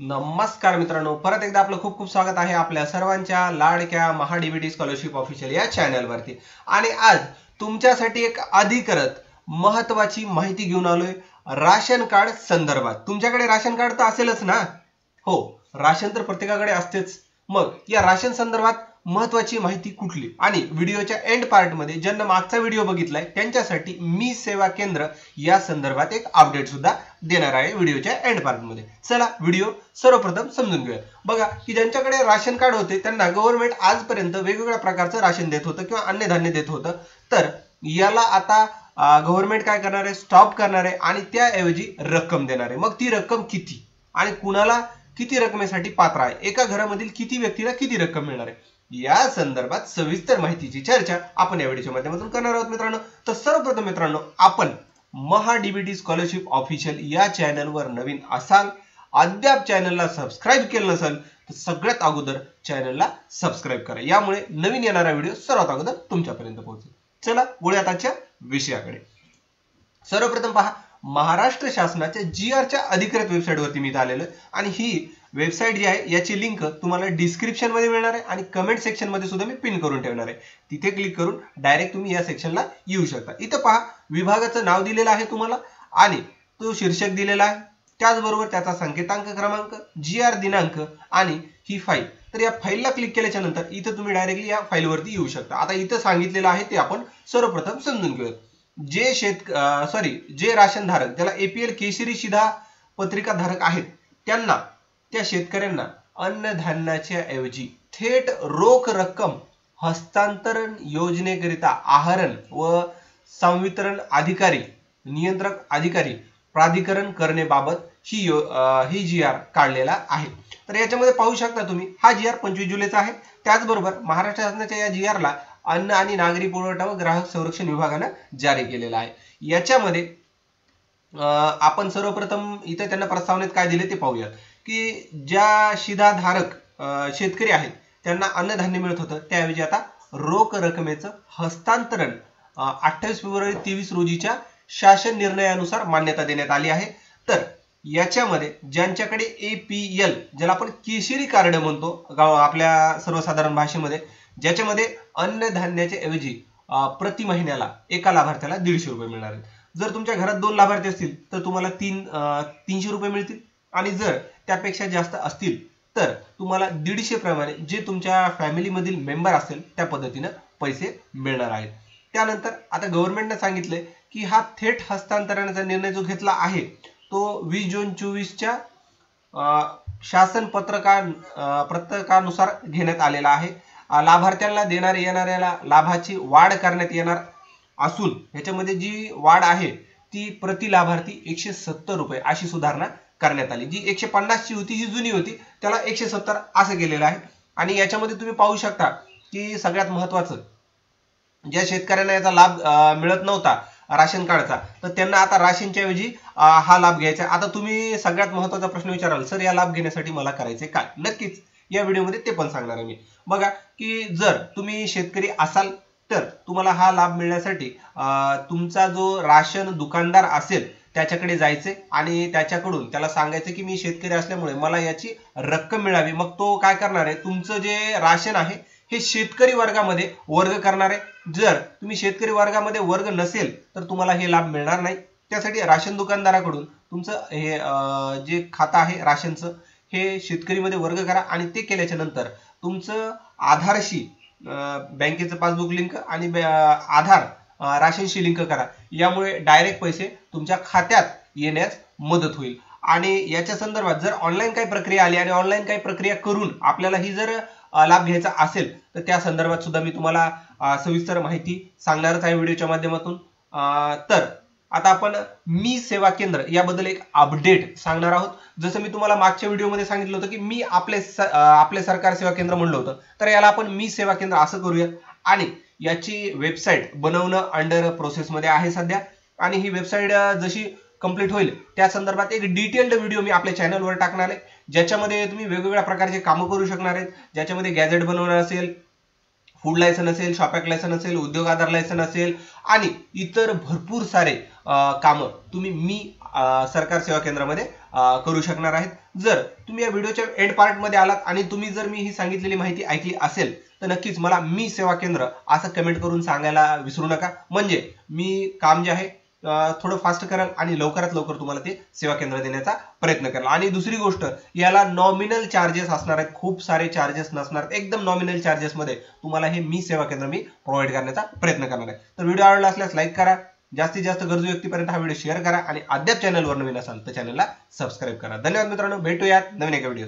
नमस्कार मित्रांनो, परत एकदा आपलं खूप खूप स्वागत आहे आपल्या सर्वांच्या लाडक्या महाडीबीटी स्कॉलरशिप ऑफिशियल या चॅनलवरती। आणि आज तुमच्यासाठी एक अधिकृत महत्त्वाची माहिती घेऊन आलोय राशन कार्ड संदर्भात। तुमच्याकडे राशन कार्ड तर असेलच ना? हो, राशन तर प्रत्येकाकडे असतेच। मग या राशन संदर्भात महत्त्वाची माहिती कुठली आणि व्हिडिओच्या एंड पार्ट मध्ये ज्यांना मागचा व्हिडिओ बघितलाय त्यांच्यासाठी मी सेवा केंद्र या संदर्भात एक अपडेट सुद्धा देणार आहे व्हिडिओच्या एंड पार्ट मध्ये। चला व्हिडिओ सर्वप्रथम समजून घेऊया। बघा की ज्यांच्याकडे राशन कार्ड होते त्यांना गव्हर्नमेंट आजपर्यंत वेगवेगळ्या प्रकारचं राशन देत होतं किंवा अन्नधान्य देत होतं, तर याला आता गव्हर्नमेंट काय करणार आहे, स्टॉप करणार आहे आणि त्याऐवजी रक्कम देणार आहे। मग ती रक्कम किती आणि कुणाला किती रकमेसाठी पात्र आहे, एका घरामधील किती व्यक्तीला किती रक्कम मिळणार आहे, या संदर्भात सविस्तर माहितीची चर्चा आपण या व्हिडिओच्या माध्यमातून करणार आहोत मित्रांनो। तर सर्वप्रथम मित्रांनो, आपण महाडीबीटी स्कॉलरशिप ऑफिशियल या चॅनलवर नवीन असाल, अद्याप चॅनलला सबस्क्राइब केलं नसेल तर सगळ्यात अगोदर चॅनलला सबस्क्राइब करा, यामुळे नवीन येणारा व्हिडिओ सर्वात अगोदर तुमच्यापर्यंत पोहोचेल। चला वळूया आजच्या विषयाकडे। सर्वप्रथम पहा, महाराष्ट्र शासनाच्या GR च्या अधिकृत वेबसाईटवरती मी आलेलो आणि ही वेबसाईट जी आहे याची लिंक तुम्हाला डिस्क्रिप्शन मध्ये मिळणार आहे आणि कमेंट सेक्शन मध्ये सुद्धा मी पिन करून ठेवणार आहे। तिथे क्लिक करून डायरेक्ट तुम्ही या सेक्शनला येऊ शकता। इथं पहा, विभागाचं नाव दिलेलं आहे तुम्हाला आणि तो शीर्षक दिलेला आहे, त्याचबरोबर त्याचा संकेतांक क्रमांक, GR दिनांक आणि ही फाईल। तर या फाईलला क्लिक केल्याच्या नंतर इथं तुम्ही डायरेक्टली या फाईलवरती येऊ शकता। आता इथं सांगितलेलं आहे ते आपण सर्वप्रथम समजून घेऊया। जे राशन धारक ज्याला APL केशरी शिधा पत्रिका धारक आहेत त्यांना, त्या शेतकऱ्यांना अन्नधान्याच्या ऐवजी थेट रोख रक्कम हस्तांतरण योजनेकरिता आहरण व संवितरण अधिकारी, नियंत्रक अधिकारी प्राधिकरण करण्याबाबत ही GR काढलेला आहे। तर याच्यामध्ये पाहू शकता तुम्ही, हा GR 25 जुलैचा आहे। त्याचबरोबर महाराष्ट्र शासनाच्या या GR ला अन्न आणि नागरी पुरवठा व ग्राहक संरक्षण विभागाने जारी केलेला आहे। याच्यामध्ये आपण सर्वप्रथम इथे त्यांना प्रस्तावनेत काय दिले ते पाहूया की ज्या शिधाधारक शेतकरी आहेत त्यांना अन्नधान्य मिळत होतं, त्याऐवजी आता रोख रकमेचं हस्तांतरण 28 फेब्रुवारी 23 रोजीच्या शासन निर्णयानुसार मान्यता देण्यात आली आहे। तर याच्यामध्ये ज्यांच्याकडे APL, ज्याला आपण केशरी कार्ड म्हणतो आपल्या सर्वसाधारण भाषेमध्ये, ज्याच्यामध्ये अन्नधान्याच्या ऐवजी प्रति महिन्याला एका लाभार्थ्याला 150 रुपये मिळणार आहेत। जर तुमच्या घरात 2 लाभार्थी असतील तर तुम्हाला 300 रुपये मिळतील आणि जर त्यापेक्षा जास्त असतील तर तुम्हाला 150 प्रमाणे जे तुमच्या फॅमिली मधील मेंबर असेल त्या पद्धतीने पैसे मिळणार आहेत। त्यानंतर आता गव्हर्नमेंटने सांगितले की हा थेट हस्तांतरणाचा निर्णय जो घेतला आहे तो 20 जून 24 च्या शासन पत्रकानुसार घेण्यात आलेला आहे। लाभार्थ्यांना देण्यात येणाऱ्या लाभाची वाढ करण्यात येणार असून ह्याच्यामध्ये जी वाढ आहे ती प्रति लाभार्थी 170 रुपये अशी सुधारणा करण्यात आली। जी 150 ची होती ही जुनी होती, त्याला 170 असं केलेलं आहे। आणि याच्यामध्ये तुम्ही पाहू शकता की सगळ्यात महत्त्वाचं, ज्या शेतकऱ्यांना याचा लाभ मिळत नव्हता राशन कार्डचा, तर त्यांना आता राशनच्या ऐवजी हा लाभ घ्यायचा। आता तुम्ही सगळ्यात महत्त्वाचा प्रश्न विचाराल, सर या लाभ घेण्यासाठी मला करायचे काय? नक्कीच या व्हिडिओमध्ये ते पण सांगणार आहे मी। बघा की जर तुम्ही शेतकरी असाल तर तुम्हाला हा लाभ मिळण्यासाठी तुमचा जो राशन दुकानदार असेल त्याच्याकडे जायचे आणि त्याच्याकडून त्याला सांगायचं की मी शेतकरी असल्यामुळे मला याची रक्कम मिळावी। मग तो काय करणार आहे, तुमचं जे राशन आहे हे शेतकरी वर्गामध्ये वर्ग करणार आहे। जर तुम्ही शेतकरी वर्गामध्ये वर्ग नसेल तर तुम्हाला हे लाभ मिळणार नाही। त्यासाठी राशन दुकानदाराकडून तुमचं हे जे खातं आहे राशनचं हे शेतकरीमध्ये वर्ग करा आणि ते केल्याच्या नंतर तुमचं आधारशी बँकेचं पासबुक लिंक आणि आधार राशनशी लिंक करा, यामुळे डायरेक्ट पैसे तुमच्या खात्यात येण्यास मदत होईल। आणि याच्या संदर्भात जर ऑनलाईन काही प्रक्रिया आली आणि ऑनलाईन काही प्रक्रिया करून आपल्याला ही जर लाभ घ्यायचा असेल तर त्या संदर्भात सुद्धा मी तुम्हाला सविस्तर माहिती सांगणारच आहे व्हिडिओच्या माध्यमातून। तर आता आपण मी सेवा केंद्र याबद्दल एक अपडेट सांगणार आहोत। जसं मी तुम्हाला मागच्या व्हिडिओमध्ये सांगितलं होतं की मी आपले सरकार सेवा केंद्र म्हणलं होतं, तर याला आपण मी सेवा केंद्र असं करूया। आणि याची वेबसाईट बनवणं अंडर प्रोसेस मध्ये आहे सध्या, आणि ही वेबसाईट जशी कंप्लीट होईल त्या संदर्भात एक डिटेल्ड व्हिडिओ मी आपल्या चॅनलवर टाकणार आहे, ज्याच्यामध्ये तुम्ही वेगवेगळ्या प्रकारचे कामं करू शकणार आहेत। ज्याच्यामध्ये गॅजेट बनवणं असेल, फूड लायसन असेल, शॉपॅक लायसन असेल, उद्योग आधार लायसन असेल आणि इतर भरपूर सारे काम तुम्ही मी सरकार सेवा केंद्रामध्ये करू शकणार आहेत। जर तुम्ही या व्हिडिओच्या एंड पार्ट मध्ये आलात आणि तुम्ही जर मी ही सांगितलेली माहिती ऐकली असेल तर नक्कीच मला मी सेवा केंद्र असं कमेंट करून सांगायला विसरू नका, म्हणजे मी काम जे आहे थोडं फास्ट कराल आणि लवकरात लवकर तुम्हाला ते सेवा केंद्र देण्याचा प्रयत्न कराल। आणि दुसरी गोष्ट, याला नॉमिनल चार्जेस असणार आहेत, खूप सारे चार्जेस नसणार, एकदम नॉमिनल चार्जेस मध्ये तुम्हाला हे मी सेवा केंद्र मी प्रोव्हाइड करण्याचा प्रयत्न करणार आहे। तर व्हिडिओ आवडला असल्यास लाईक करा, जास्तीत जास्त गरजू व्यक्तीपर्यंत हा व्हिडिओ शेअर करा आणि अद्याप चॅनलवर नवीन असाल तर चॅनलला सबस्क्राईब करा। धन्यवाद मित्रांनो, भेटूयात नवीन एका व्हिडिओ।